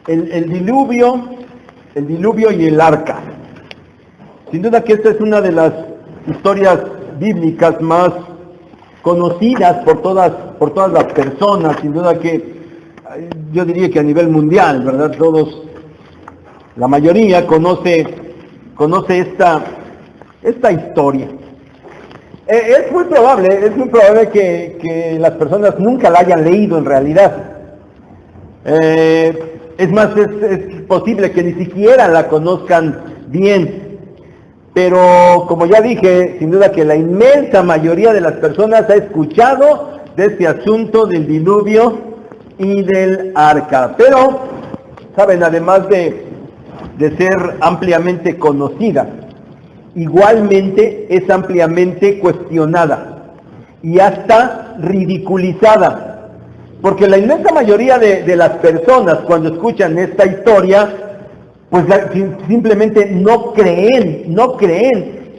El diluvio y el arca. Sin duda que esta es una de las historias bíblicas más conocidas por todas las personas. Sin duda que yo diría que a nivel mundial, ¿verdad? La mayoría conoce esta historia. Es muy probable que las personas nunca la hayan leído en realidad. Es más, es posible que ni siquiera la conozcan bien. Pero como ya dije, sin duda que la inmensa mayoría de las personas ha escuchado de este asunto del diluvio y del arca. Pero, saben, además de ser ampliamente conocida, igualmente es ampliamente cuestionada y hasta ridiculizada. Porque la inmensa mayoría de las personas cuando escuchan esta historia, pues simplemente no creen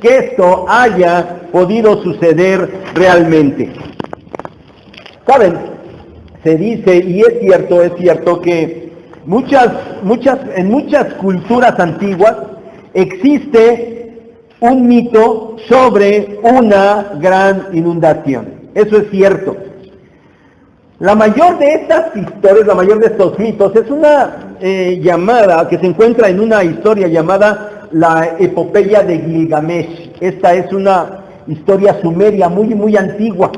que esto haya podido suceder realmente. ¿Saben? Se dice, y es cierto que en muchas culturas antiguas existe un mito sobre una gran inundación. Eso es cierto. La mayor de estas historias, la mayor de estos mitos, es una llamada, que se encuentra en una historia llamada la epopeya de Gilgamesh. Esta es una historia sumeria muy, muy antigua.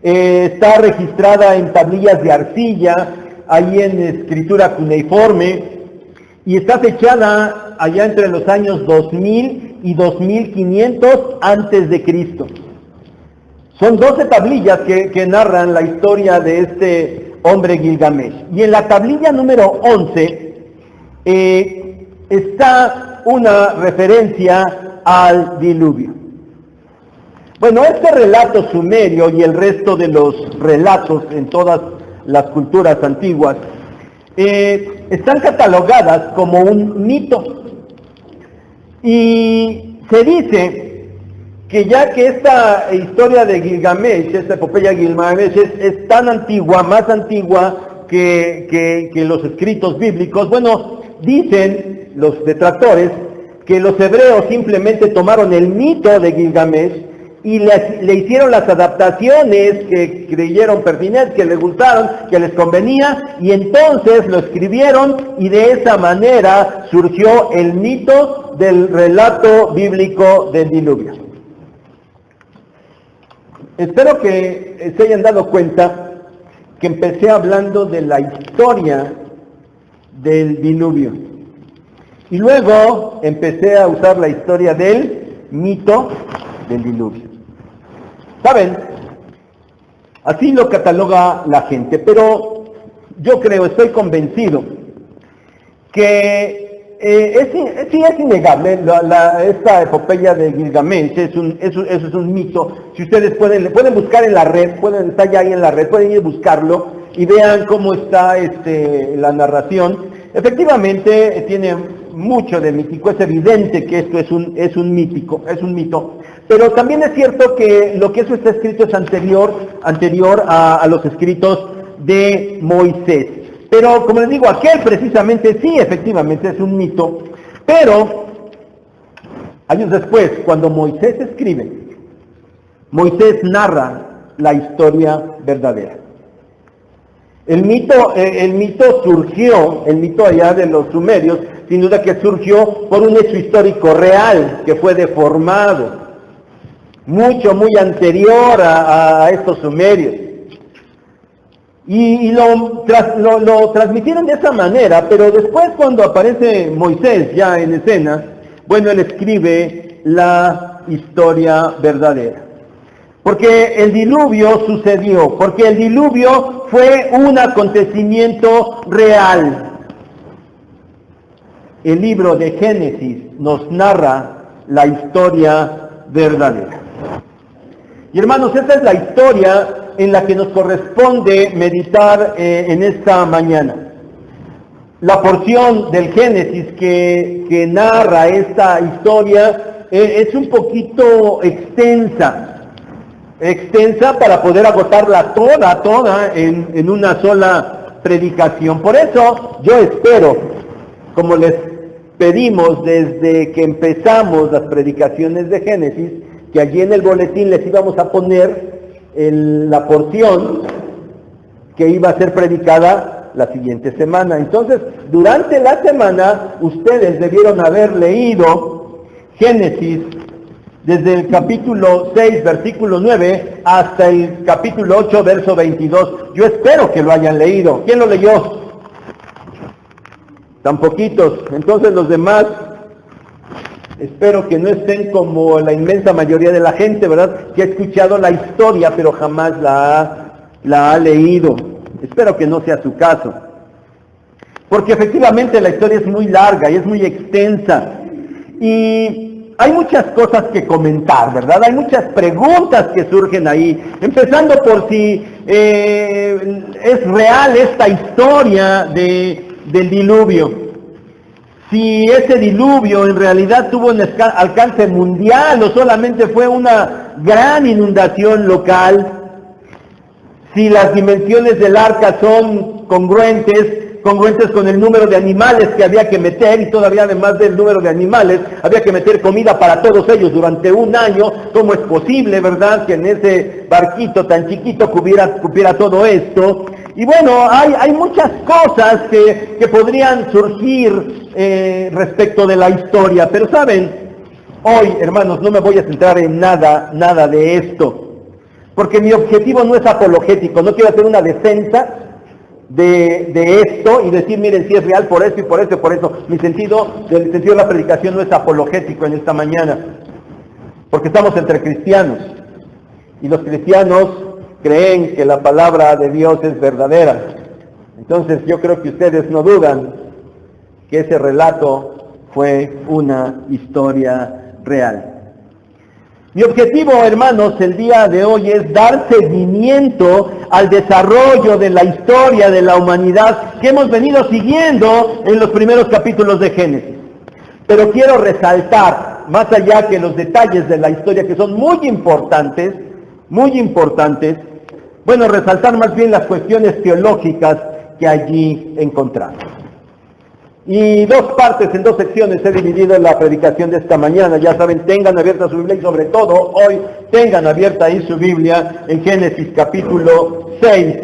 Está registrada en tablillas de arcilla, ahí en escritura cuneiforme, y está fechada allá entre los años 2000 y 2500 antes de Cristo. Son 12 tablillas que narran la historia de este hombre Gilgamesh. Y en la tablilla número 11 está una referencia al diluvio. Bueno, este relato sumerio y el resto de los relatos en todas las culturas antiguas están catalogadas como un mito. Y se dice que ya que esta historia de Gilgamesh, esta epopeya de Gilgamesh es tan antigua, más antigua que los escritos bíblicos, bueno, dicen los detractores que los hebreos simplemente tomaron el mito de Gilgamesh y le hicieron las adaptaciones que creyeron pertinentes, que les gustaron, que les convenía, y entonces lo escribieron, y de esa manera surgió el mito del relato bíblico del diluvio. Espero que se hayan dado cuenta que empecé hablando de la historia del diluvio. Y luego empecé a usar la historia del mito del diluvio. ¿Saben? Así lo cataloga la gente, pero yo estoy convencido que es innegable, esta epopeya de Gilgamesh eso es un mito. Si ustedes pueden buscar en la red, está ya ahí en la red, pueden ir a buscarlo y vean cómo está la narración. Efectivamente tiene mucho de mítico, es evidente que esto es un mito, pero también es cierto que lo que eso está escrito es anterior a los escritos de Moisés. Pero, como les digo, aquel precisamente sí, efectivamente es un mito, pero años después, cuando Moisés escribe, Moisés narra la historia verdadera. El mito surgió, el mito allá de los sumerios, sin duda que surgió por un hecho histórico real que fue deformado, muy anterior a estos sumerios. Y lo transmitieron de esa manera, pero después cuando aparece Moisés ya en escena, bueno, él escribe la historia verdadera. Porque el diluvio sucedió, porque el diluvio fue un acontecimiento real. El libro de Génesis nos narra la historia verdadera. Y hermanos, esta es la historia en la que nos corresponde meditar en esta mañana. La porción del Génesis que narra esta historia es un poquito extensa para poder agotarla toda en una sola predicación. Por eso yo espero, como les pedimos desde que empezamos las predicaciones de Génesis, que allí en el boletín les íbamos a poner la porción que iba a ser predicada la siguiente semana. Entonces, durante la semana, ustedes debieron haber leído Génesis desde el capítulo 6, versículo 9, hasta el capítulo 8, verso 22. Yo espero que lo hayan leído. ¿Quién lo leyó? Tan poquitos. Entonces los demás, espero que no estén como la inmensa mayoría de la gente, ¿verdad?, que ha escuchado la historia, pero jamás la ha leído. Espero que no sea su caso. Porque efectivamente la historia es muy larga y es muy extensa. Y hay muchas cosas que comentar, ¿verdad? Hay muchas preguntas que surgen ahí, empezando por si es real esta historia del diluvio. Si ese diluvio en realidad tuvo un alcance mundial o solamente fue una gran inundación local. Si las dimensiones del arca son congruentes con el número de animales que había que meter, y todavía además del número de animales, había que meter comida para todos ellos durante un año. ¿Cómo es posible, verdad, que en ese barquito tan chiquito cupiera todo esto? Y bueno, hay muchas cosas que podrían surgir respecto de la historia, pero saben, hoy, hermanos, no me voy a centrar en nada de esto, porque mi objetivo no es apologético, no quiero hacer una defensa de esto y decir, miren, si es real por esto y por esto y por eso. El sentido de la predicación no es apologético en esta mañana, porque estamos entre cristianos, y los cristianos creen que la palabra de Dios es verdadera. Entonces yo creo que ustedes no dudan que ese relato fue una historia real. Mi objetivo, hermanos, el día de hoy es dar seguimiento al desarrollo de la historia de la humanidad que hemos venido siguiendo en los primeros capítulos de Génesis. Pero quiero resaltar, más allá que los detalles de la historia, que son muy importantes, bueno, resaltar más bien las cuestiones teológicas que allí encontramos. Y dos partes, en dos secciones he dividido la predicación de esta mañana. Ya saben, tengan abierta su Biblia, y sobre todo hoy tengan abierta ahí su Biblia en Génesis capítulo 6,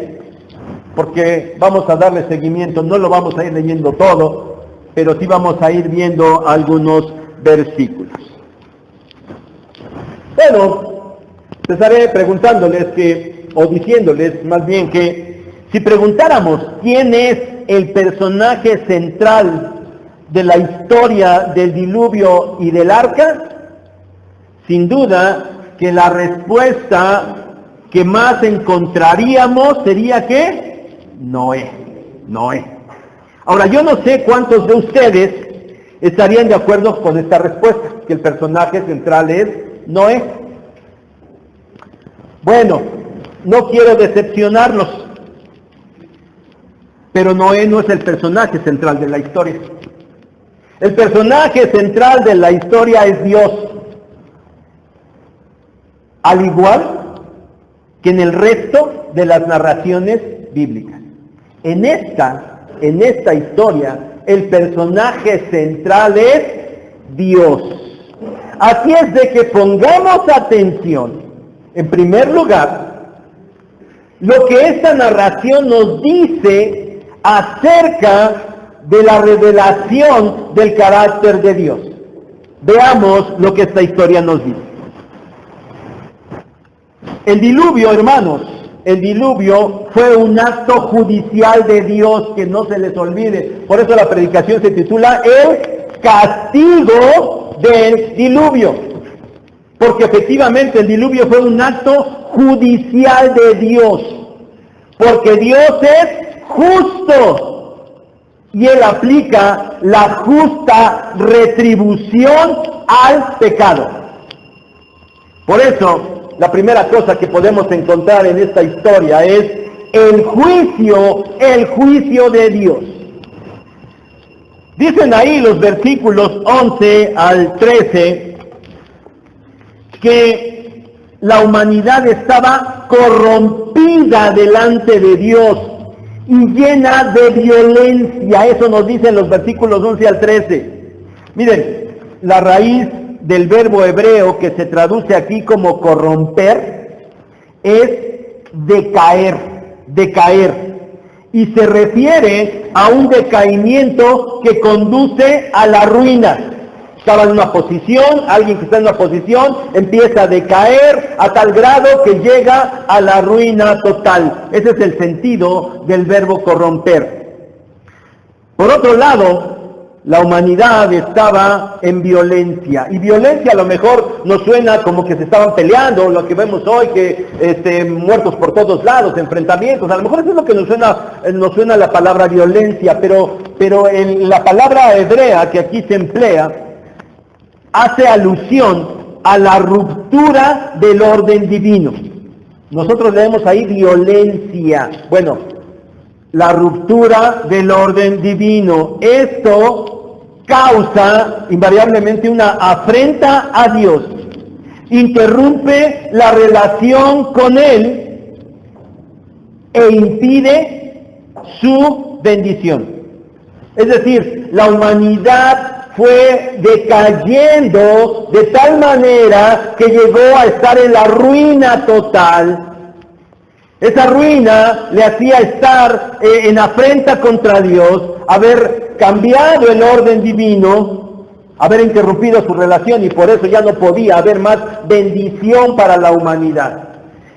porque vamos a darle seguimiento. No lo vamos a ir leyendo todo, pero sí vamos a ir viendo algunos versículos. Bueno, empezaré preguntándoles o diciéndoles más bien que si preguntáramos quién es el personaje central de la historia del diluvio y del arca, sin duda que la respuesta que más encontraríamos sería ¿qué? Noé. Ahora, yo no sé cuántos de ustedes estarían de acuerdo con esta respuesta, que el personaje central es Noé. Bueno, no quiero decepcionarlos, pero Noé no es el personaje central de la historia. El personaje central de la historia es Dios. Al igual que en el resto de las narraciones bíblicas. En esta historia, el personaje central es Dios. Así es de que pongamos atención, en primer lugar, lo que esta narración nos dice acerca de la revelación del carácter de Dios. Veamos lo que esta historia nos dice. El diluvio, hermanos, el diluvio fue un acto judicial de Dios, que no se les olvide. Por eso la predicación se titula El castigo del diluvio. Porque efectivamente el diluvio fue un acto judicial de Dios. Porque Dios es justo y Él aplica la justa retribución al pecado. Por eso, la primera cosa que podemos encontrar en esta historia es el juicio de Dios. Dicen ahí los versículos 11 al 13 que la humanidad estaba corrompida delante de Dios y llena de violencia. Eso nos dicen los versículos 11 al 13. Miren, la raíz del verbo hebreo que se traduce aquí como corromper es decaer, y se refiere a un decaimiento que conduce a la ruina. Estaba en una posición, alguien que está en una posición empieza a decaer a tal grado que llega a la ruina total. Ese es el sentido del verbo corromper. Por otro lado, la humanidad estaba en violencia, y violencia a lo mejor nos suena como que se estaban peleando, lo que vemos hoy, que muertos por todos lados, enfrentamientos. A lo mejor eso es lo que nos suena la palabra violencia, pero en la palabra hebrea que aquí se emplea hace alusión a la ruptura del orden divino. Nosotros leemos ahí violencia. Bueno, la ruptura del orden divino. Esto causa invariablemente una afrenta a Dios, interrumpe la relación con Él e impide su bendición. Es decir, la humanidad fue decayendo de tal manera que llegó a estar en la ruina total. Esa ruina le hacía estar en afrenta contra Dios, haber cambiado el orden divino, haber interrumpido su relación, y por eso ya no podía haber más bendición para la humanidad.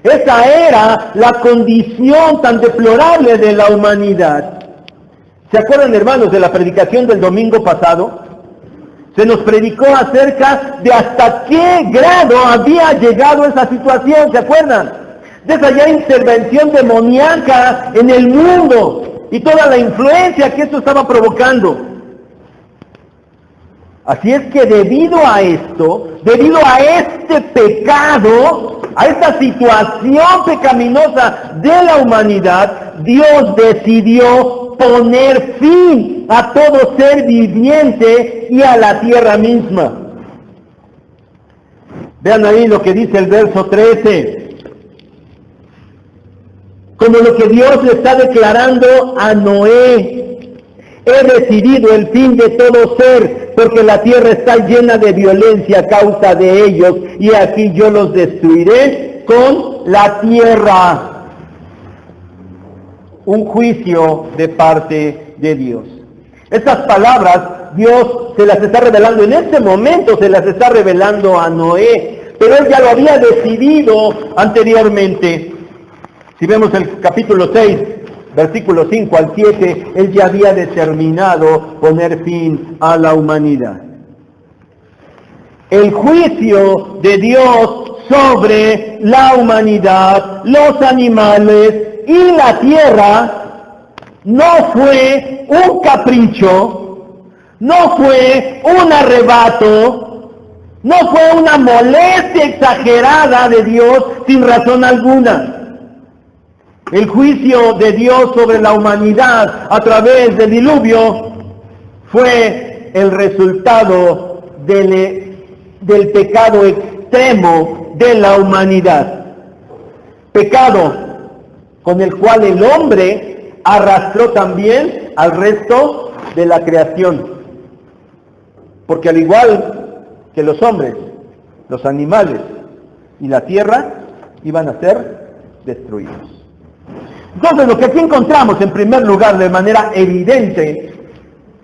Esa era la condición tan deplorable de la humanidad. ¿Se acuerdan, hermanos, de la predicación del domingo pasado? Se nos predicó acerca de hasta qué grado había llegado esa situación, ¿se acuerdan? De esa ya intervención demoníaca en el mundo y toda la influencia que esto estaba provocando. Así es que debido a esto, debido a este pecado, a esta situación pecaminosa de la humanidad, Dios decidió poner fin a todo ser viviente y a la tierra misma. Vean ahí lo que dice el verso 13. Como lo que Dios le está declarando a Noé: he decidido el fin de todo ser, porque la tierra está llena de violencia a causa de ellos, y aquí yo los destruiré con la tierra. Un juicio de parte de Dios. Estas palabras Dios se las está revelando en este momento, se las está revelando a Noé, pero él ya lo había decidido anteriormente. Si vemos el capítulo 6, versículos 5 al 7, él ya había determinado poner fin a la humanidad. El juicio de Dios sobre la humanidad, los animales y la tierra no fue un capricho, no fue un arrebato, no fue una molestia exagerada de Dios sin razón alguna. El juicio de Dios sobre la humanidad a través del diluvio fue el resultado del pecado extremo de la humanidad. Pecado con el cual el hombre arrastró también al resto de la creación. Porque al igual que los hombres, los animales y la tierra iban a ser destruidos. Entonces, lo que aquí encontramos en primer lugar de manera evidente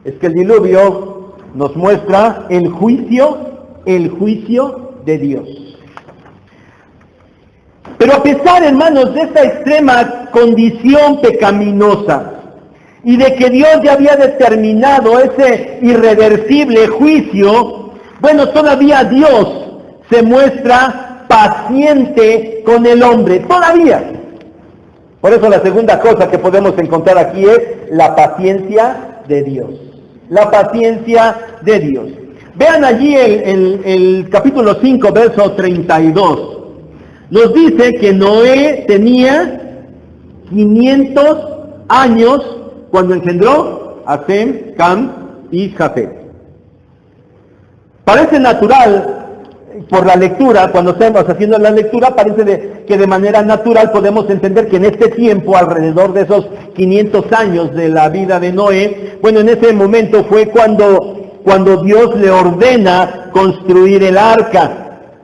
es que el diluvio nos muestra el juicio de Dios. Pero a pesar, hermanos, de esta extrema condición pecaminosa y de que Dios ya había determinado ese irreversible juicio, bueno, todavía Dios se muestra paciente con el hombre, todavía. Por eso la segunda cosa que podemos encontrar aquí es la paciencia de Dios. La paciencia de Dios. Vean allí el capítulo 5, verso 32. Nos dice que Noé tenía 500 años cuando engendró a Sem, Cam y Jafet. Parece natural por la lectura, cuando estamos haciendo la lectura, parece que de manera natural podemos entender que en este tiempo, alrededor de esos 500 años de la vida de Noé, bueno, en ese momento fue cuando Dios le ordena construir el arca.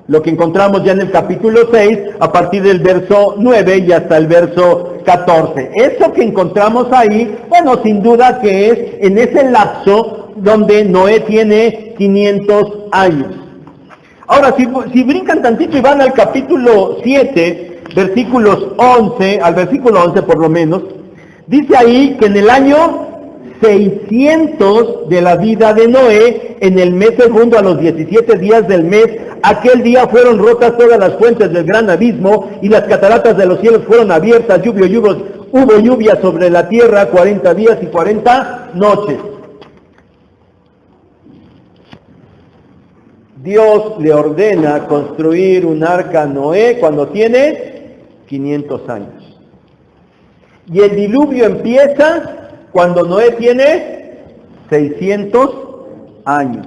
Lo que encontramos ya en el capítulo 6, a partir del verso 9 y hasta el verso 14. Eso que encontramos ahí, bueno, sin duda que es en ese lapso donde Noé tiene 500 años. Ahora, si brincan tantito y van al capítulo 7, versículos 11, al versículo 11 por lo menos, dice ahí que en el año 600 de la vida de Noé, en el mes segundo, a los 17 días del mes, aquel día fueron rotas todas las fuentes del gran abismo, y las cataratas de los cielos fueron abiertas, hubo lluvia sobre la tierra 40 días y 40 noches. Dios le ordena construir un arca a Noé cuando tiene 500 años. Y el diluvio empieza cuando Noé tiene 600 años.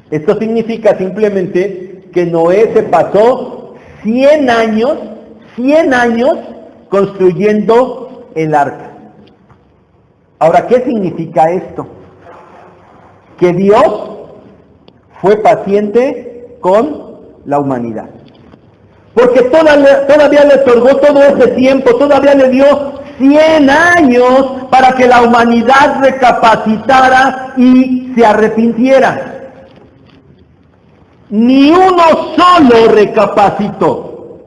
Esto significa simplemente que Noé se pasó 100 años construyendo el arca. Ahora, ¿qué significa esto? Que Dios fue paciente con la humanidad. Porque todavía le otorgó todo ese tiempo, todavía le dio 100 años para que la humanidad recapacitara y se arrepintiera. Ni uno solo recapacitó.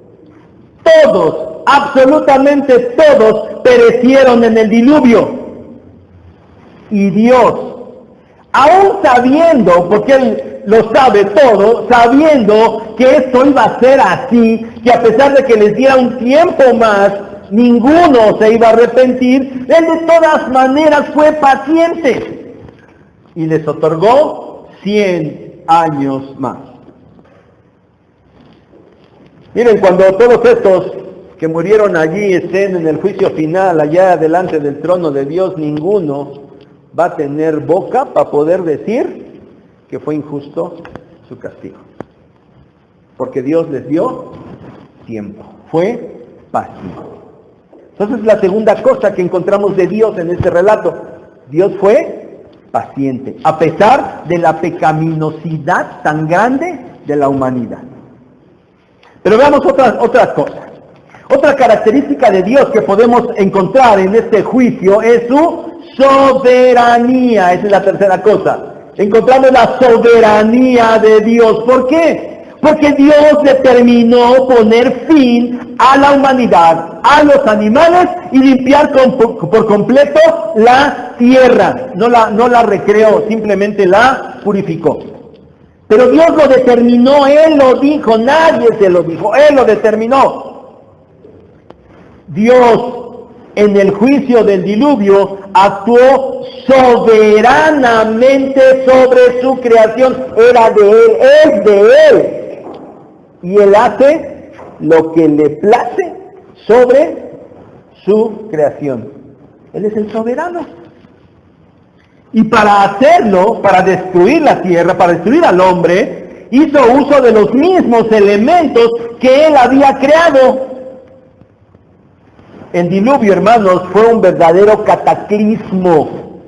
Todos, absolutamente todos, perecieron en el diluvio. Y Dios, aún sabiendo, porque Él lo sabe todo, sabiendo que esto iba a ser así, que a pesar de que les diera un tiempo más, ninguno se iba a arrepentir, Él de todas maneras fue paciente y les otorgó 100 años más. Miren, cuando todos estos que murieron allí estén en el juicio final, allá delante del trono de Dios, ninguno va a tener boca para poder decir que fue injusto su castigo. Porque Dios les dio tiempo, fue paciente. Entonces la segunda cosa que encontramos de Dios en este relato, Dios fue paciente, a pesar de la pecaminosidad tan grande de la humanidad. Pero veamos otras cosas. Otra característica de Dios que podemos encontrar en este juicio es su soberanía. Esa es la tercera cosa. Encontramos la soberanía de Dios. ¿Por qué? Porque Dios determinó poner fin a la humanidad, a los animales y limpiar por completo la tierra. No la recreó, simplemente la purificó. Pero Dios lo determinó, Él lo dijo, nadie se lo dijo, Él lo determinó. Dios, en el juicio del diluvio, actuó soberanamente sobre su creación. Era de Él, es de Él. Y Él hace lo que le place sobre su creación. Él es el soberano. Y para hacerlo, para destruir la tierra, para destruir al hombre, hizo uso de los mismos elementos que Él había creado. El diluvio, hermanos, fue un verdadero cataclismo.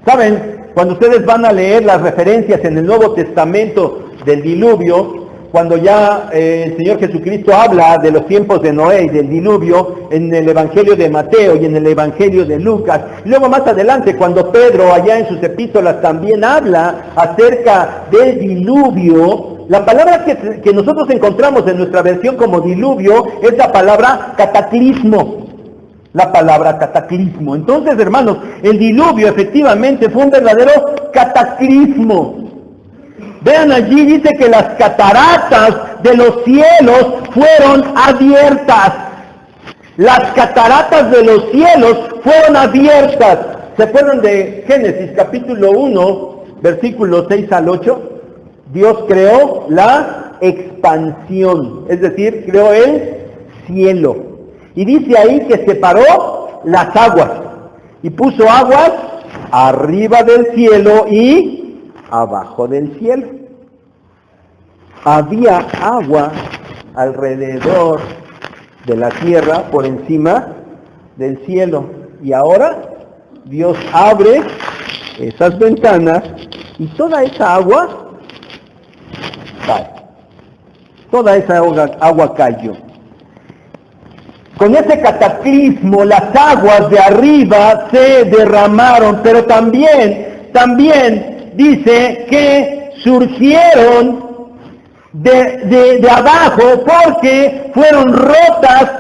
¿Saben? Cuando ustedes van a leer las referencias en el Nuevo Testamento del diluvio, cuando ya el Señor Jesucristo habla de los tiempos de Noé y del diluvio en el Evangelio de Mateo y en el Evangelio de Lucas, y luego más adelante cuando Pedro allá en sus epístolas también habla acerca del diluvio, la palabra que nosotros encontramos en nuestra versión como diluvio es la palabra cataclismo. La palabra cataclismo. Entonces, hermanos, el diluvio efectivamente fue un verdadero cataclismo. Vean allí, dice que las cataratas de los cielos fueron abiertas. Las cataratas de los cielos fueron abiertas. ¿Se acuerdan de Génesis capítulo 1, versículos 6 al 8? Dios creó la expansión, es decir, creó el cielo. Y dice ahí que separó las aguas y puso aguas arriba del cielo y abajo del cielo. había agua alrededor de la tierra, por encima del cielo. Y ahora Dios abre esas ventanas y toda esa agua cae. Toda esa agua cayó. Con ese cataclismo las aguas de arriba se derramaron, pero también dice que surgieron de abajo porque fueron rotas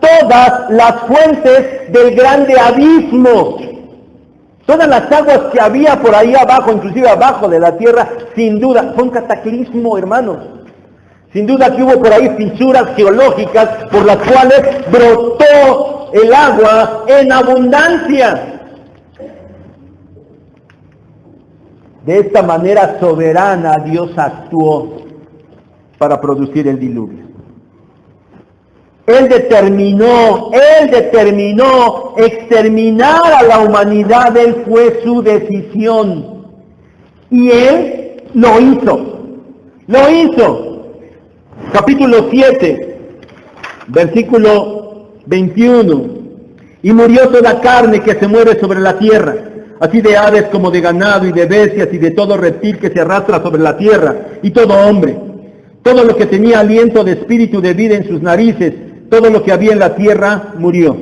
todas las fuentes del grande abismo. Todas las aguas que había por ahí abajo, inclusive abajo de la tierra, sin duda, fue un cataclismo, hermanos. Sin duda que hubo por ahí fisuras geológicas por las cuales brotó el agua en abundancia. De esta manera soberana Dios actuó para producir el diluvio. Él determinó exterminar a la humanidad. Él fue su decisión. Y Él lo hizo. Capítulo 7, versículo 21. Y murió toda carne que se mueve sobre la tierra, así de aves como de ganado y de bestias y de todo reptil que se arrastra sobre la tierra, y todo hombre. Todo lo que tenía aliento de espíritu de vida en sus narices, todo lo que había en la tierra murió.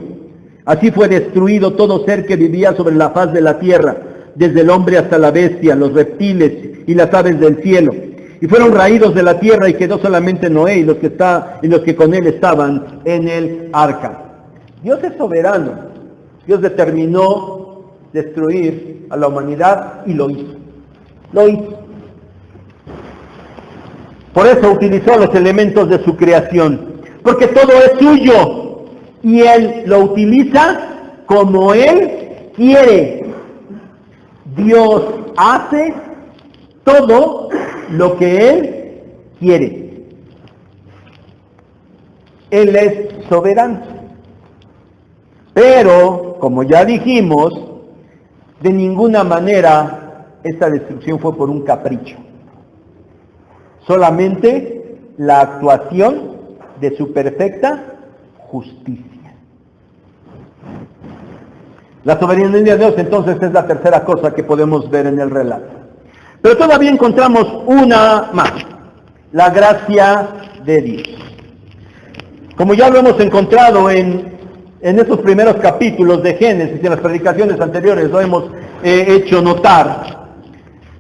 Así fue destruido todo ser que vivía sobre la faz de la tierra, desde el hombre hasta la bestia, los reptiles y las aves del cielo. Y fueron raídos de la tierra y quedó solamente Noé y los que con él estaban en el arca. Dios es soberano. Dios determinó destruir a la humanidad y lo hizo. Por eso utilizó los elementos de su creación, porque todo es suyo y Él lo utiliza como Él quiere. Dios hace todo lo que Él quiere. Él es soberano. Pero, como ya dijimos, de ninguna manera esta destrucción fue por un capricho. Solamente la actuación de su perfecta justicia. La soberanía de Dios entonces es la tercera cosa que podemos ver en el relato. Pero todavía encontramos una más, la gracia de Dios. Como ya lo hemos encontrado en estos primeros capítulos de Génesis y en las predicaciones anteriores lo hemos hecho notar,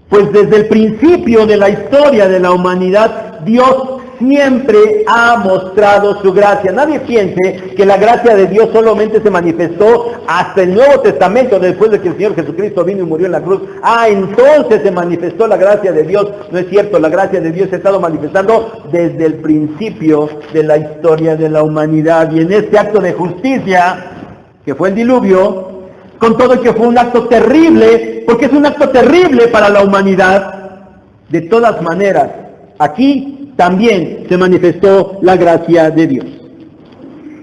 pues desde el principio de la historia de la humanidad, Dios siempre ha mostrado su gracia. Nadie piense que la gracia de Dios solamente se manifestó hasta el Nuevo Testamento, después de que el Señor Jesucristo vino y murió en la cruz. Entonces se manifestó la gracia de Dios. No es cierto, la gracia de Dios se ha estado manifestando desde el principio de la historia de la humanidad. Y en este acto de justicia, que fue el diluvio, con todo y que fue un acto terrible, porque es un acto terrible para la humanidad, de todas maneras, aquí también se manifestó la gracia de Dios.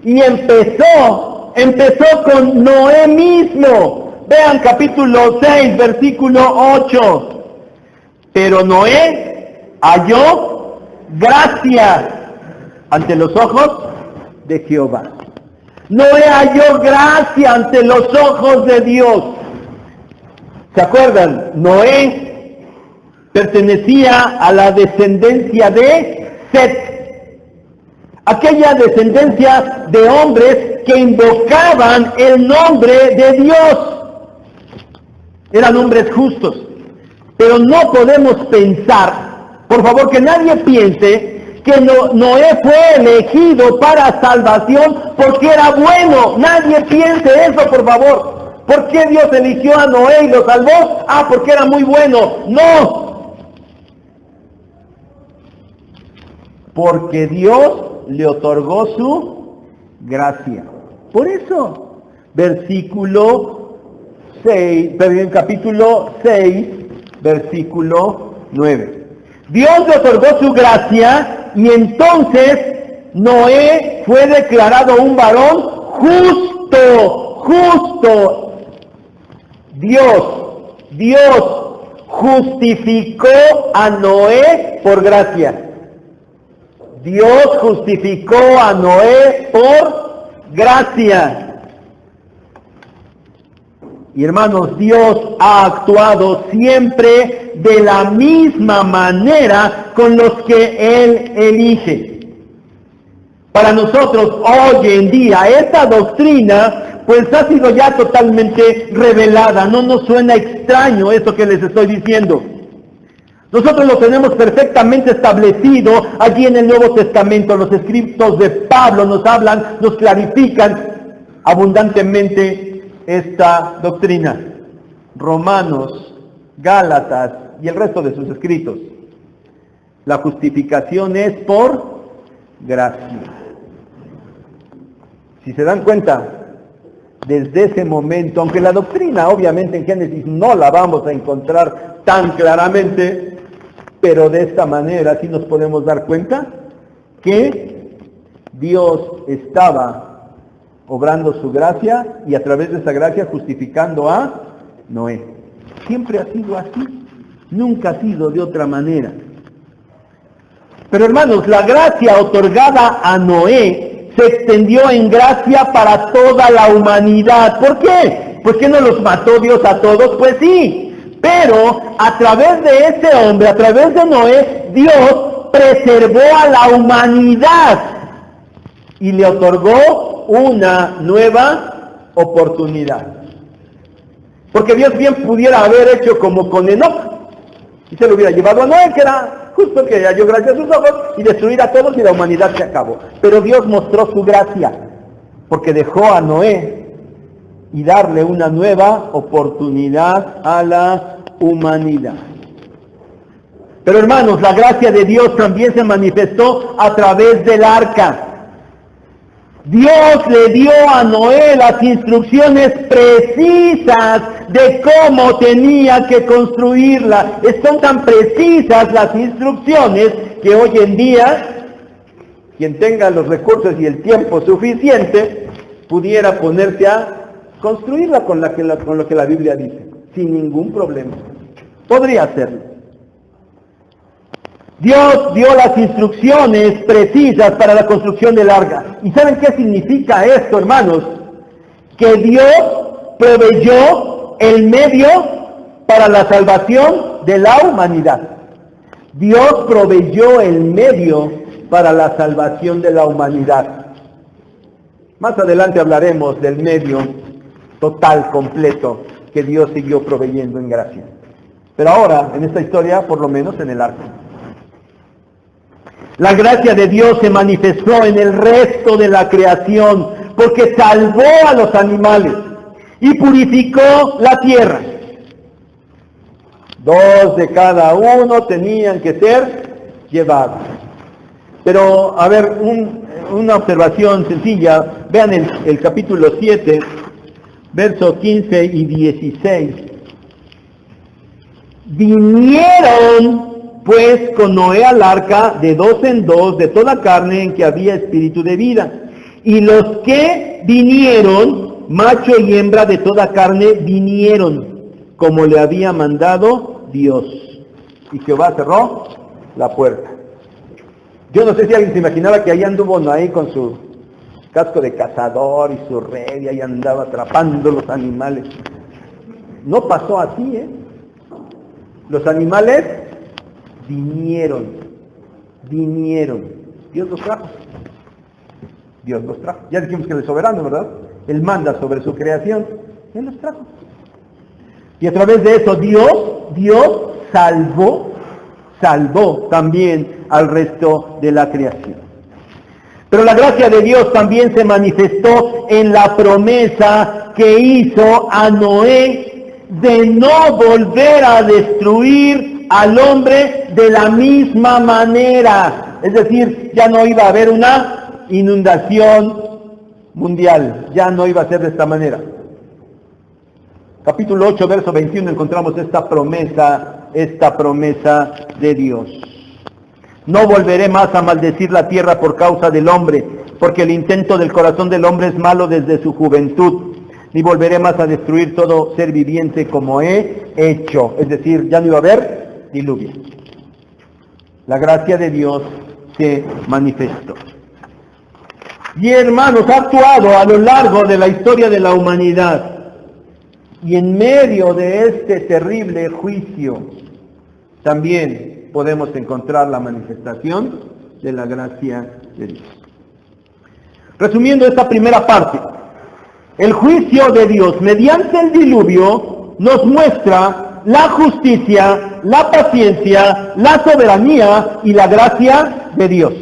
Y empezó con Noé mismo. Vean capítulo 6, versículo 8. Pero Noé halló gracia ante los ojos de Jehová. Noé halló gracia ante los ojos de Dios. ¿Se acuerdan? Noé pertenecía a la descendencia de Set, aquella descendencia de hombres que invocaban el nombre de Dios. Eran hombres justos, pero no podemos pensar, por favor que nadie piense que Noé fue elegido para salvación porque era bueno. Nadie piense eso, por favor. ¿Por qué Dios eligió a Noé y lo salvó? Porque era muy bueno. No. Porque Dios le otorgó su gracia. Por eso, capítulo 6, versículo 9. Dios le otorgó su gracia y entonces Noé fue declarado un varón justo. Dios justificó a Noé por gracia. Dios justificó a Noé por gracia. Y hermanos, Dios ha actuado siempre de la misma manera con los que Él elige. Para nosotros hoy en día esta doctrina pues ha sido ya totalmente revelada. No nos suena extraño esto que les estoy diciendo. Nosotros lo tenemos perfectamente establecido allí en el Nuevo Testamento. Los escritos de Pablo nos hablan, nos clarifican abundantemente esta doctrina. Romanos, Gálatas y el resto de sus escritos. La justificación es por gracia. Si se dan cuenta, desde ese momento, aunque la doctrina obviamente en Génesis no la vamos a encontrar tan claramente, pero de esta manera sí nos podemos dar cuenta que Dios estaba obrando su gracia y a través de esa gracia justificando a Noé. Siempre ha sido así, nunca ha sido de otra manera. Pero hermanos, la gracia otorgada a Noé se extendió en gracia para toda la humanidad. ¿Por qué? ¿Por qué no los mató Dios a todos? Pues sí, pero a través de ese hombre, a través de Noé, Dios preservó a la humanidad y le otorgó una nueva oportunidad. Porque Dios bien pudiera haber hecho como con Enoc y se lo hubiera llevado a Noé, que era justo que halló gracia a sus ojos, y destruir a todos y la humanidad se acabó. Pero Dios mostró su gracia porque dejó a Noé y darle una nueva oportunidad a la humanidad. Pero hermanos, la gracia de Dios también se manifestó a través del arca. Dios le dio a Noé las instrucciones precisas de cómo tenía que construirla. Son tan precisas las instrucciones que hoy en día, quien tenga los recursos y el tiempo suficiente, pudiera ponerse a construirla con lo que la Biblia dice, sin ningún problema. Podría hacerlo. Dios dio las instrucciones precisas para la construcción del arca. ¿Y saben qué significa esto, hermanos? Que Dios proveyó el medio para la salvación de la humanidad. Dios proveyó el medio para la salvación de la humanidad. Más adelante hablaremos del medio total, completo, que Dios siguió proveyendo en gracia. Pero ahora, en esta historia, por lo menos en el arca. La gracia de Dios se manifestó en el resto de la creación, porque salvó a los animales y purificó la tierra. 2 de cada uno tenían que ser llevados. Pero, a ver, una observación sencilla. Vean el capítulo 7, versos 15 y 16. Vinieron pues con Noé al arca de 2 en 2 de toda carne en que había espíritu de vida. Y los que vinieron, macho y hembra de toda carne, vinieron, como le había mandado Dios. Y Jehová cerró la puerta. Yo no sé si alguien se imaginaba que ahí anduvo Noé con su casco de cazador y su red, y ahí andaba atrapando los animales. No pasó así, Los animales vinieron. Dios los trajo. Ya dijimos que Él es soberano, ¿verdad? Él manda sobre su creación. Él los trajo. Y a través de eso Dios salvó también al resto de la creación. Pero la gracia de Dios también se manifestó en la promesa que hizo a Noé de no volver a destruir al hombre de la misma manera. Es decir, ya no iba a haber una inundación mundial, ya no iba a ser de esta manera. Capítulo 8, verso 21, encontramos esta promesa de Dios. No volveré más a maldecir la tierra por causa del hombre, porque el intento del corazón del hombre es malo desde su juventud. Ni volveré más a destruir todo ser viviente como he hecho. Es decir, ya no iba a haber diluvio. La gracia de Dios se manifestó. Y hermanos, ha actuado a lo largo de la historia de la humanidad. Y en medio de este terrible juicio, también podemos encontrar la manifestación de la gracia de Dios. Resumiendo esta primera parte, el juicio de Dios mediante el diluvio nos muestra la justicia, la paciencia, la soberanía y la gracia de Dios.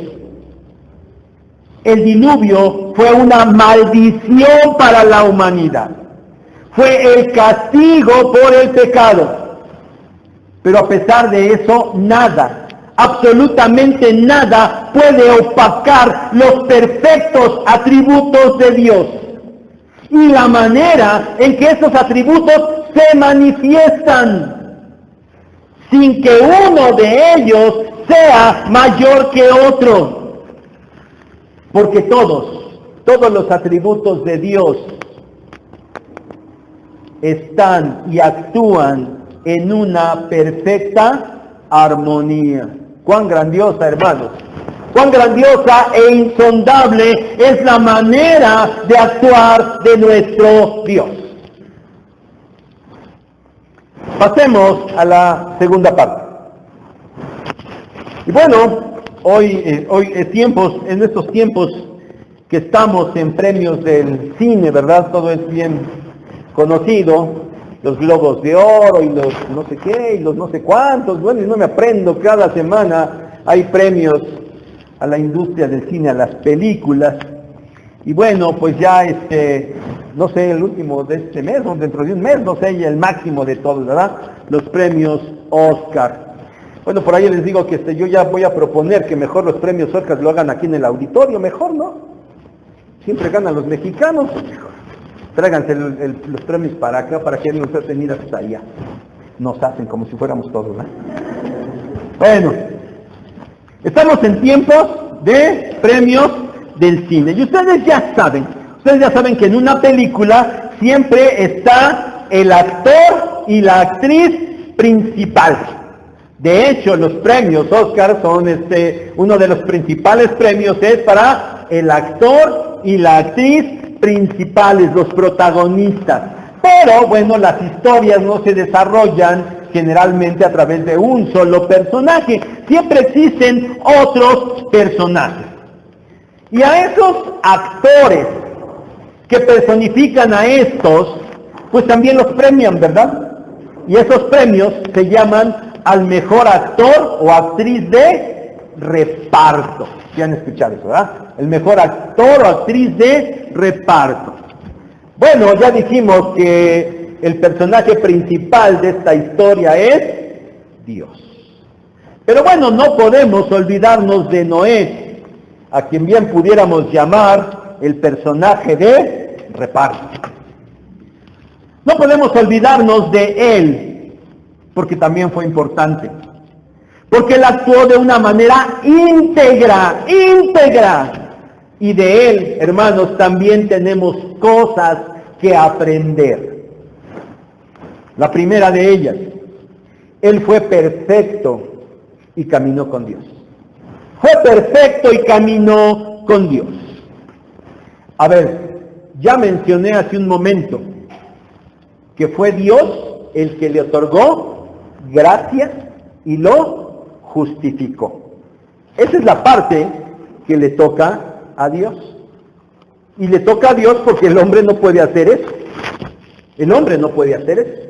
El diluvio fue una maldición para la humanidad. Fue el castigo por el pecado. Pero a pesar de eso, nada, absolutamente nada puede opacar los perfectos atributos de Dios y la manera en que esos atributos se manifiestan, sin que uno de ellos sea mayor que otro. Porque todos los atributos de Dios están y actúan en una perfecta armonía. ¡Cuán grandiosa, hermanos! ¡Cuán grandiosa e insondable es la manera de actuar de nuestro Dios! Pasemos a la segunda parte. Y bueno, hoy en estos tiempos que estamos en premios del cine, ¿verdad? Todo es bien conocido, los Globos de Oro y los no sé qué y los no sé cuántos. Bueno, y no me aprendo, cada semana hay premios a la industria del cine, a las películas. Y bueno, pues ya no sé, el último de este mes o dentro de un mes, no sé, el máximo de todos, ¿verdad? Los premios Oscar. Bueno, por ahí les digo que yo ya voy a proponer que mejor los premios Oscar lo hagan aquí en el auditorio, mejor, ¿no? Siempre ganan los mexicanos, mejor. Tráiganse los premios para acá, para que nos hacen ir hasta allá. Nos hacen como si fuéramos todos, ¿verdad? Bueno, estamos en tiempos de premios del cine. Y ustedes ya saben que en una película siempre está el actor y la actriz principal. De hecho, los premios Oscar son uno de los principales premios es para el actor y la actriz principales, los protagonistas. Pero bueno, las historias no se desarrollan generalmente a través de un solo personaje. Siempre existen otros personajes. Y a esos actores que personifican a estos, pues también los premian, ¿verdad? Y esos premios se llaman al mejor actor o actriz de reparto. Ya han escuchado eso, ¿verdad? El mejor actor o actriz de reparto. Bueno, ya dijimos que el personaje principal de esta historia es Dios. Pero bueno, no podemos olvidarnos de Noé, a quien bien pudiéramos llamar el personaje de reparto. No podemos olvidarnos de él, porque también fue importante. Porque él actuó de una manera íntegra. Y de él, hermanos, también tenemos cosas que aprender. La primera de ellas, él fue perfecto y caminó con Dios. Fue perfecto y caminó con Dios. A ver, ya mencioné hace un momento que fue Dios el que le otorgó gracia y lo justificó. Esa es la parte que le toca a Dios. Y le toca a Dios porque el hombre no puede hacer eso. El hombre no puede hacer eso.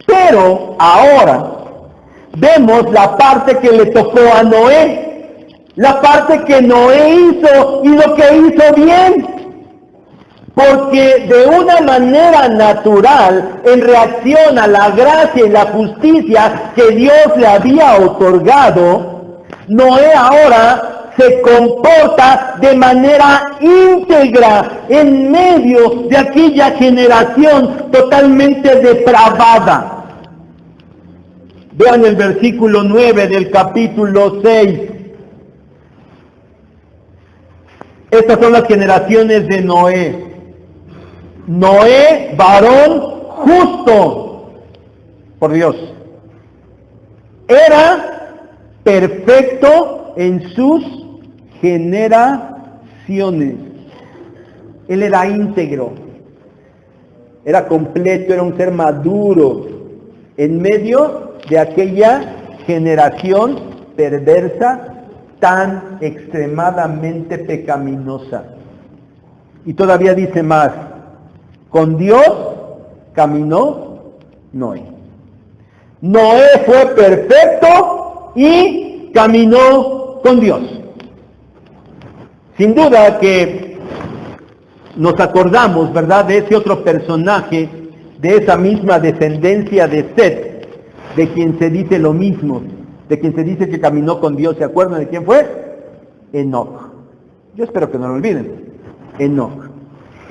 Pero ahora vemos la parte que le tocó a Noé. La parte que Noé hizo y lo que hizo bien. Porque de una manera natural, en reacción a la gracia y la justicia que Dios le había otorgado, Noé ahora se comporta de manera íntegra en medio de aquella generación totalmente depravada. Vean el versículo 9 del capítulo 6. Estas son las generaciones de Noé. Noé, varón justo por Dios. Era perfecto en sus generaciones. Él era íntegro, era completo, era un ser maduro en medio de aquella generación perversa, tan extremadamente pecaminosa. Y todavía dice más, con Dios caminó Noé. Noé fue perfecto y caminó con Dios. Sin duda que nos acordamos, ¿verdad?, de ese otro personaje, de esa misma descendencia de Set, de quien se dice lo mismo, de quien se dice que caminó con Dios. ¿Se acuerdan de quién fue? Enoc. Yo espero que no lo olviden. Enoc.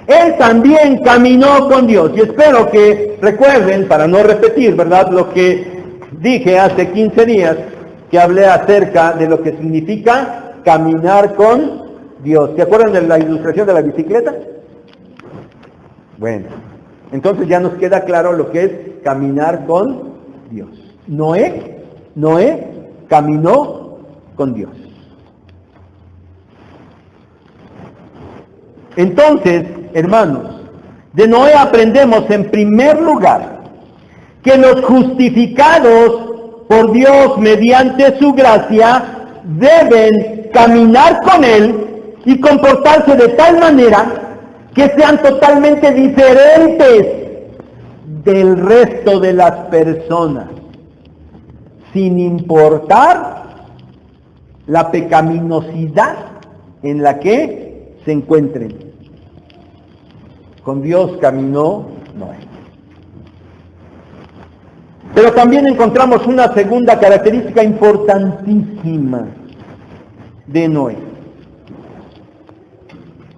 Él también caminó con Dios. Y espero que recuerden, para no repetir, ¿verdad?, lo que dije hace 15 días, que hablé acerca de lo que significa caminar con Dios. ¿Se acuerdan de la ilustración de la bicicleta? Bueno, entonces ya nos queda claro lo que es caminar con Dios. Noé caminó con Dios. Entonces, hermanos, de Noé aprendemos en primer lugar que los justificados por Dios mediante su gracia deben caminar con Él y comportarse de tal manera que sean totalmente diferentes del resto de las personas, sin importar la pecaminosidad en la que se encuentren. Con Dios caminó Noé. Pero también encontramos una segunda característica importantísima de Noé.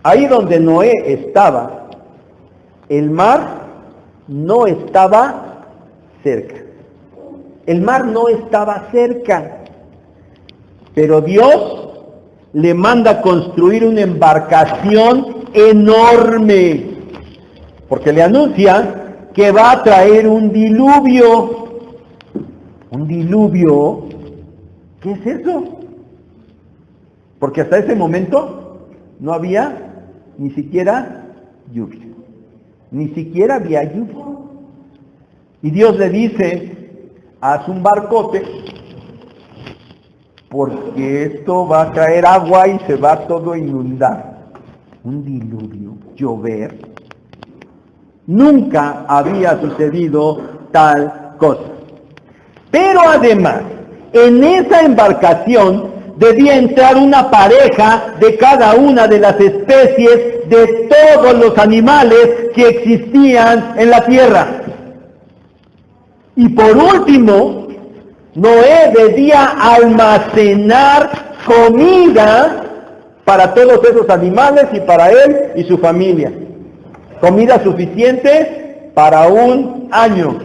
Ahí donde Noé estaba, el mar no estaba cerca. El mar no estaba cerca, pero Dios le manda construir una embarcación enorme, porque le anuncia que va a traer un diluvio. ¿Un diluvio? ¿Qué es eso? Porque hasta ese momento no había ni siquiera lluvia. Ni siquiera había lluvia. Y Dios le dice, haz un barcote, porque esto va a traer agua y se va todo a inundar. Un diluvio, llover. Nunca había sucedido tal cosa. Pero además, en esa embarcación debía entrar una pareja de cada una de las especies de todos los animales que existían en la tierra. Y por último, Noé debía almacenar comida para todos esos animales y para él y su familia. Comida suficiente para un año.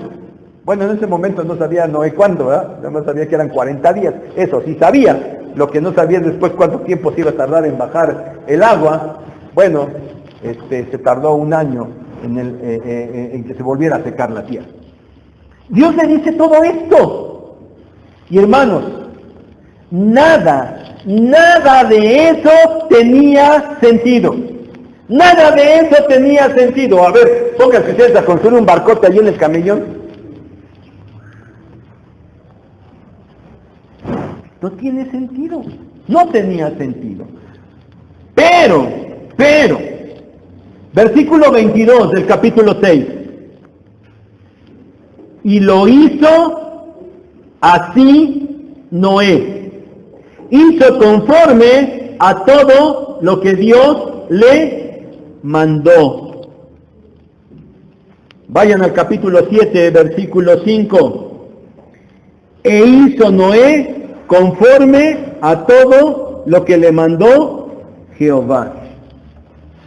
Bueno, en ese momento no sabía Noé cuándo, ¿verdad? No sabía que eran 40 días. Eso sí sabía. Lo que no sabía después cuánto tiempo se iba a tardar en bajar el agua. Bueno, se tardó un año en que se volviera a secar la tierra. Dios le dice todo esto. Y hermanos, nada de eso tenía sentido. Nada de eso tenía sentido. A ver, pónganse ustedes a construir un barcote allí en el camellón. No tiene sentido. No tenía sentido. Pero, versículo 22 del capítulo 6. Y lo hizo así Noé. Hizo conforme a todo lo que Dios le mandó. Vayan al capítulo 7, versículo 5. E hizo Noé conforme a todo lo que le mandó Jehová.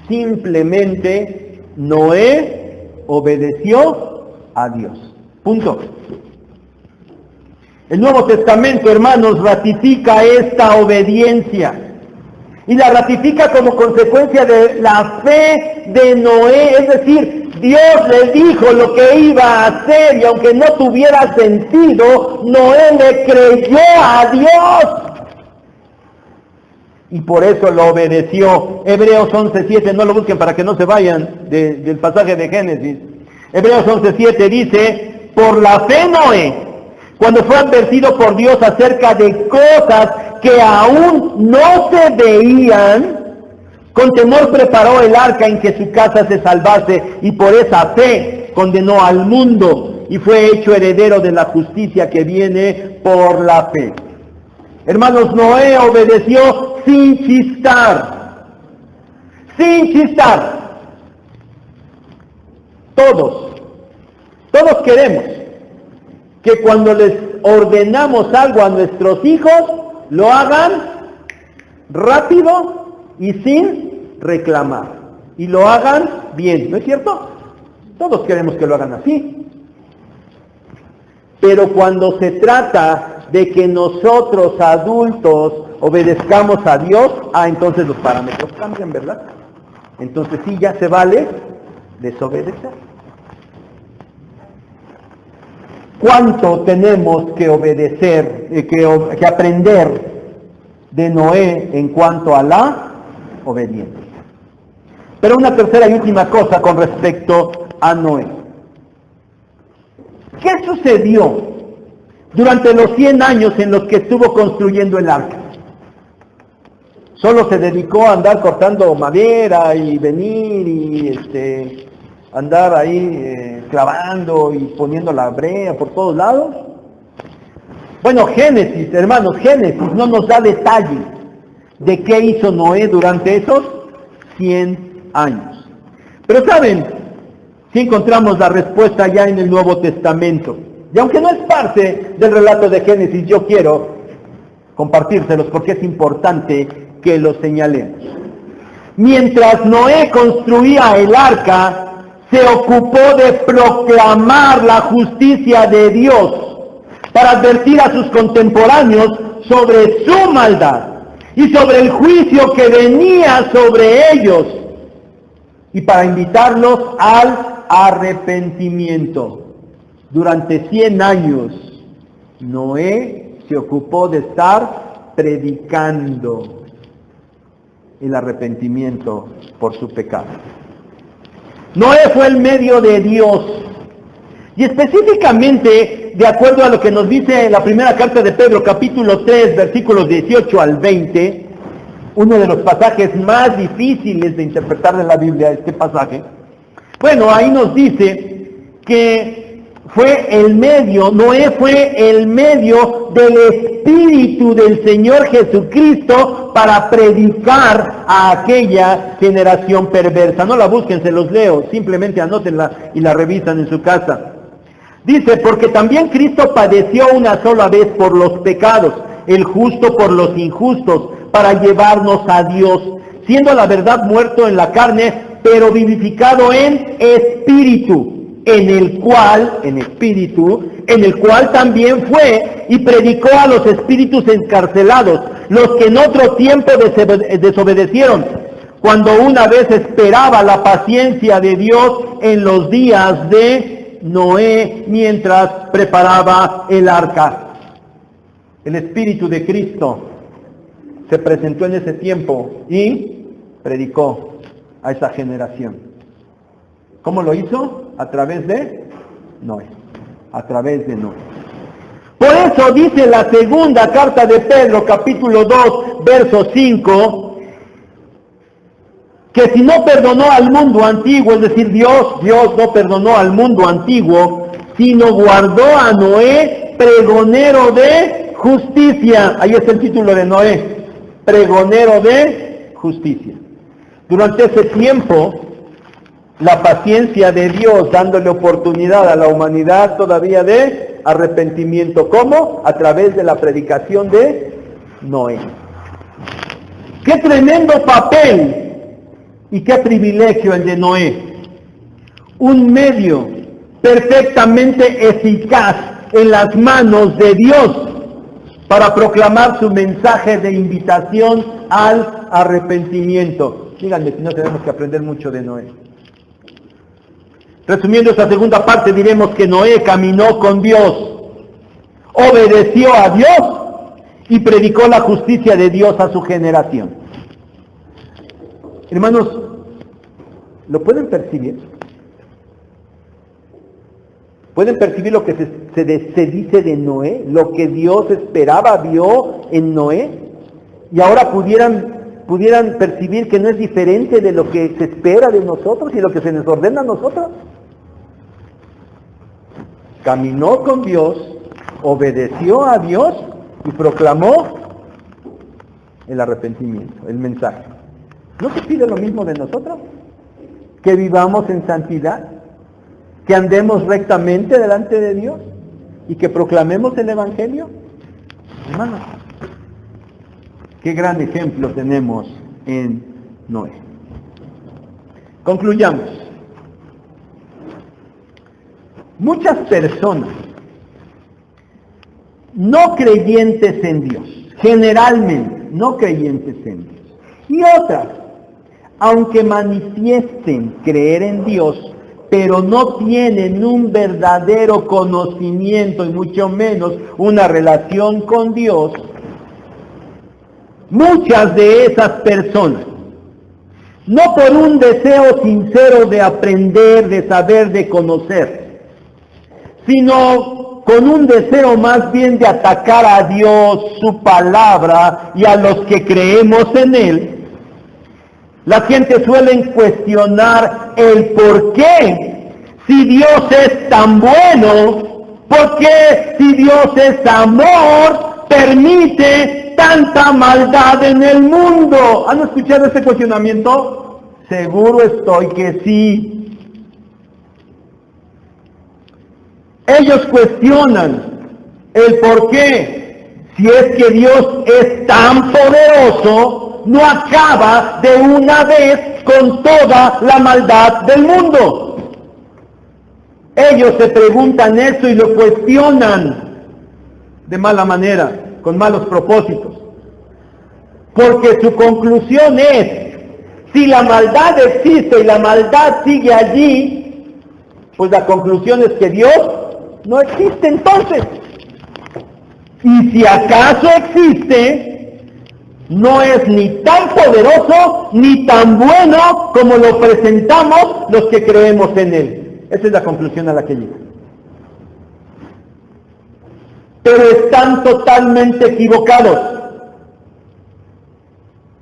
Simplemente Noé obedeció a Dios. Punto. El Nuevo Testamento, hermanos, ratifica esta obediencia. Y la ratifica como consecuencia de la fe de Noé. Es decir, Dios le dijo lo que iba a hacer y aunque no tuviera sentido, Noé le creyó a Dios. Y por eso lo obedeció. Hebreos 11:7, no lo busquen para que no se vayan del pasaje de Génesis. Hebreos 11:7 dice, por la fe Noé, cuando fue advertido por Dios acerca de cosas que aún no se veían, con temor preparó el arca en que su casa se salvase, y por esa fe condenó al mundo y fue hecho heredero de la justicia que viene por la fe. Hermanos, Noé obedeció sin chistar. Sin chistar. Todos queremos que cuando les ordenamos algo a nuestros hijos, lo hagan rápido y sin reclamar. Y lo hagan bien, ¿no es cierto? Todos queremos que lo hagan así. Pero cuando se trata de que nosotros adultos obedezcamos a Dios, entonces los parámetros cambian, ¿verdad? Entonces sí, ya se vale desobedecer. ¿Cuánto tenemos que obedecer, que aprender de Noé en cuanto a la obediencia? Pero una tercera y última cosa con respecto a Noé. ¿Qué sucedió durante los 100 años en los que estuvo construyendo el arca? Solo se dedicó a andar cortando madera y venir y andar ahí clavando y poniendo la brea por todos lados. Bueno, Génesis, hermanos, Génesis no nos da detalles de qué hizo Noé durante esos 100 años. Pero saben, si encontramos la respuesta ya en el Nuevo Testamento. Y aunque no es parte del relato de Génesis, yo quiero compartírselos porque es importante que lo señalemos. Mientras Noé construía el arca, se ocupó de proclamar la justicia de Dios para advertir a sus contemporáneos sobre su maldad y sobre el juicio que venía sobre ellos y para invitarlos al arrepentimiento. Durante 100 años, Noé se ocupó de estar predicando el arrepentimiento por su pecado. Noé fue el medio de Dios. Y específicamente, de acuerdo a lo que nos dice la primera carta de Pedro, capítulo 3, versículos 18 al 20, uno de los pasajes más difíciles de interpretar de la Biblia, este pasaje. Bueno, ahí nos dice que Noé fue el medio del Espíritu del Señor Jesucristo para predicar a aquella generación perversa. No la busquen, se los leo, simplemente anótenla y la revisan en su casa. Dice, porque también Cristo padeció una sola vez por los pecados, el justo por los injustos, para llevarnos a Dios, siendo a la verdad muerto en la carne, pero vivificado en espíritu, en el cual también fue y predicó a los espíritus encarcelados, los que en otro tiempo desobedecieron, cuando una vez esperaba la paciencia de Dios en los días de Noé, mientras preparaba el arca. El Espíritu de Cristo se presentó en ese tiempo y predicó a esa generación. ¿Cómo lo hizo? A través de Noé. A través de Noé. Por eso dice la segunda carta de Pedro, capítulo 2, verso 5, que si no perdonó al mundo antiguo, es decir, Dios no perdonó al mundo antiguo, sino guardó a Noé, pregonero de justicia. Ahí está el título de Noé, pregonero de justicia. Durante ese tiempo, la paciencia de Dios dándole oportunidad a la humanidad todavía de arrepentimiento. ¿Cómo? A través de la predicación de Noé. ¡Qué tremendo papel y qué privilegio el de Noé! Un medio perfectamente eficaz en las manos de Dios para proclamar su mensaje de invitación al arrepentimiento. Díganme si no tenemos que aprender mucho de Noé. Resumiendo esta segunda parte, diremos que Noé caminó con Dios, obedeció a Dios y predicó la justicia de Dios a su generación. Hermanos, ¿lo pueden percibir? ¿Pueden percibir lo que se dice de Noé? Lo que Dios esperaba, vio en Noé. Y ahora pudieran percibir que no es diferente de lo que se espera de nosotros y lo que se nos ordena a nosotros. Caminó con Dios, obedeció a Dios y proclamó el arrepentimiento, el mensaje. ¿No se pide lo mismo de nosotros? Que vivamos en santidad, que andemos rectamente delante de Dios y que proclamemos el Evangelio. Hermanos, qué gran ejemplo tenemos en Noé. Concluyamos. Muchas personas no creyentes en Dios, generalmente no creyentes en Dios, y otras, aunque manifiesten creer en Dios, pero no tienen un verdadero conocimiento y mucho menos una relación con Dios, muchas de esas personas, no por un deseo sincero de aprender, de saber, de conocer, sino con un deseo más bien de atacar a Dios, su palabra y a los que creemos en Él, la gente suele cuestionar el por qué, si Dios es tan bueno, por qué si Dios es amor, permite tanta maldad en el mundo. ¿Han escuchado ese cuestionamiento? Seguro estoy que sí. Ellos cuestionan el por qué, si es que Dios es tan poderoso, no acaba de una vez con toda la maldad del mundo. Ellos se preguntan eso y lo cuestionan de mala manera, con malos propósitos. Porque su conclusión es, si la maldad existe y la maldad sigue allí, pues la conclusión es que Dios no existe entonces. Y si acaso existe, no es ni tan poderoso ni tan bueno como lo presentamos los que creemos en Él. Esa es la conclusión a la que llegan. Pero están totalmente equivocados.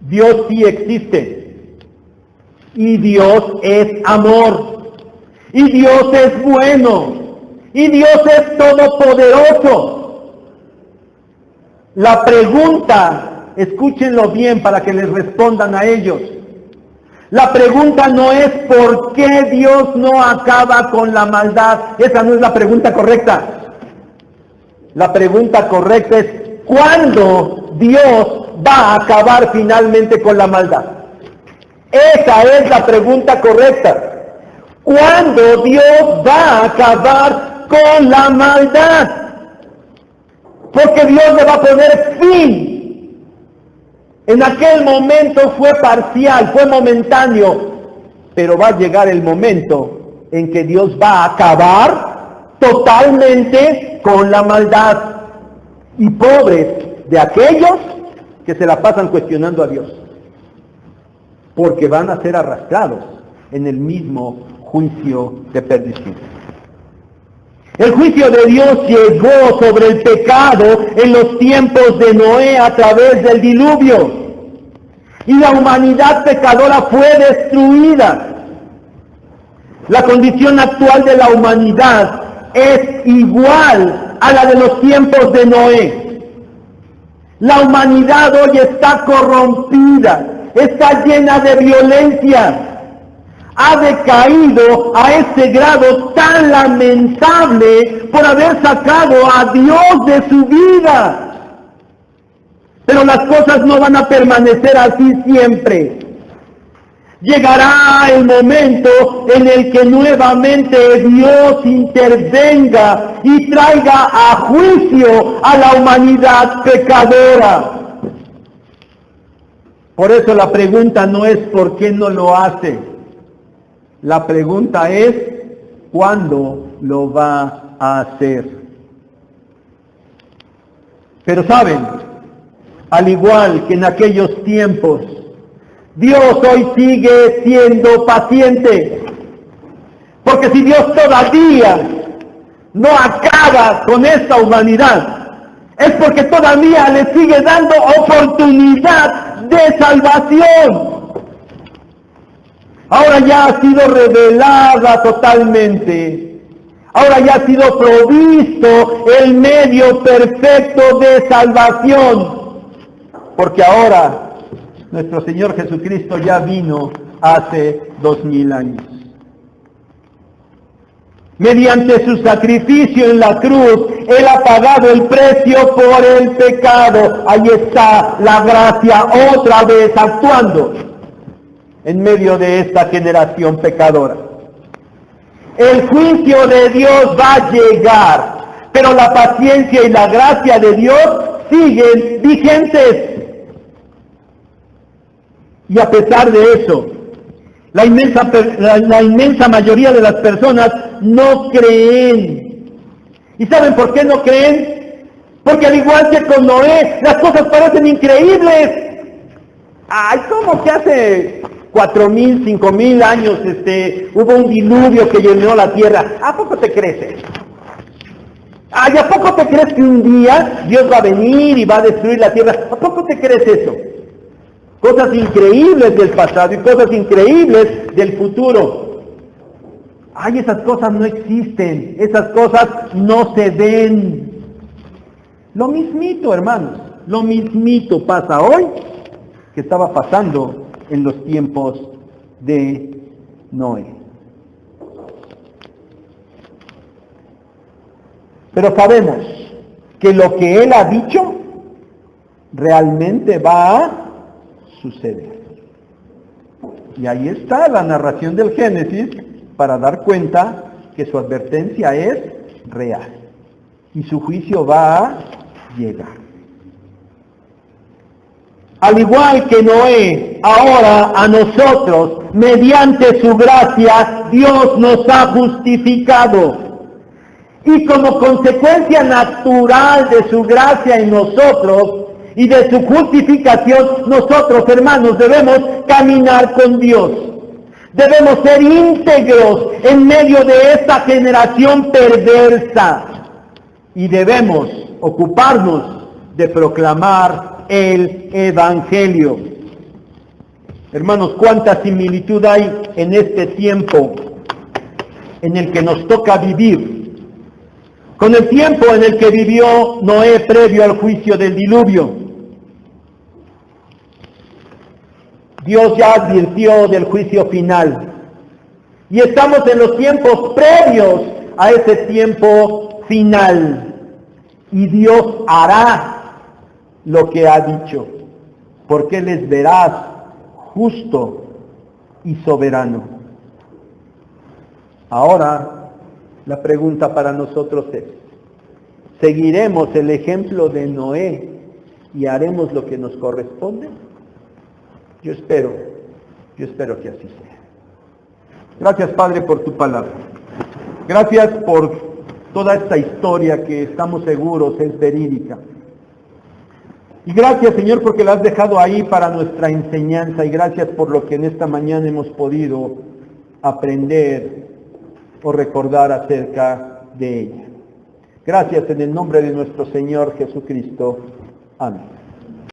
Dios sí existe. Y Dios es amor. Y Dios es bueno. Y Dios es todopoderoso. La pregunta, escúchenlo bien para que les respondan a ellos. La pregunta no es ¿por qué Dios no acaba con la maldad? Esa no es la pregunta correcta. La pregunta correcta es ¿cuándo Dios va a acabar finalmente con la maldad? Esa es la pregunta correcta. ¿Cuándo Dios va a acabar con la maldad? Porque Dios le va a poner fin. En aquel momento fue parcial, fue momentáneo, pero va a llegar el momento en que Dios va a acabar totalmente con la maldad. Y pobres de aquellos que se la pasan cuestionando a Dios, porque van a ser arrastrados en el mismo juicio de perdición. El juicio de Dios llegó sobre el pecado en los tiempos de Noé a través del diluvio. Y la humanidad pecadora fue destruida. La condición actual de la humanidad es igual a la de los tiempos de Noé. La humanidad hoy está corrompida, está llena de violencia. Ha decaído a ese grado tan lamentable por haber sacado a Dios de su vida. Pero las cosas no van a permanecer así siempre. Llegará el momento en el que nuevamente Dios intervenga y traiga a juicio a la humanidad pecadora. Por eso la pregunta no es ¿por qué no lo hace? La pregunta es cuándo lo va a hacer. Pero saben, al igual que en aquellos tiempos, Dios hoy sigue siendo paciente. Porque si Dios todavía no acaba con esta humanidad, es porque todavía le sigue dando oportunidad de salvación. Ahora ya ha sido revelada totalmente. Ahora ya ha sido provisto el medio perfecto de salvación. Porque ahora nuestro Señor Jesucristo ya vino hace 2000 años. Mediante su sacrificio en la cruz, Él ha pagado el precio por el pecado. Ahí está la gracia otra vez actuando en medio de esta generación pecadora. El juicio de Dios va a llegar, pero la paciencia y la gracia de Dios siguen vigentes. Y a pesar de eso, la inmensa mayoría de las personas no creen. ¿Y saben por qué no creen? Porque al igual que con Noé, las cosas parecen increíbles. Ay, ¿cómo que hace 4,000, 5,000 años hubo un diluvio que llenó la tierra? ¿A poco te crees eso? Ay, ¿a poco te crees que un día Dios va a venir y va a destruir la tierra? ¿A poco te crees eso? Cosas increíbles del pasado y cosas increíbles del futuro. Ay, esas cosas no existen, esas cosas no se ven. Lo mismito, hermanos, lo mismito pasa hoy que estaba pasando en los tiempos de Noé. Pero sabemos que lo que Él ha dicho realmente va a suceder. Y ahí está la narración del Génesis para dar cuenta que su advertencia es real y su juicio va a llegar. Al igual que Noé, ahora a nosotros, mediante su gracia, Dios nos ha justificado. Y como consecuencia natural de su gracia en nosotros y de su justificación, nosotros, hermanos, debemos caminar con Dios. Debemos ser íntegros en medio de esta generación perversa. Y debemos ocuparnos de proclamar el Evangelio. Hermanos, cuánta similitud hay en este tiempo en el que nos toca vivir con el tiempo en el que vivió Noé previo al juicio del diluvio. Dios ya advirtió del juicio final. Y estamos en los tiempos previos a ese tiempo final. Y Dios hará lo que ha dicho, porque Él es veraz, justo y soberano. Ahora, la pregunta para nosotros es, ¿seguiremos el ejemplo de Noé y haremos lo que nos corresponde? Yo espero que así sea. Gracias, Padre, por tu palabra. Gracias por toda esta historia que estamos seguros es verídica. Y gracias, Señor, porque la has dejado ahí para nuestra enseñanza, y gracias por lo que en esta mañana hemos podido aprender o recordar acerca de ella. Gracias en el nombre de nuestro Señor Jesucristo. Amén.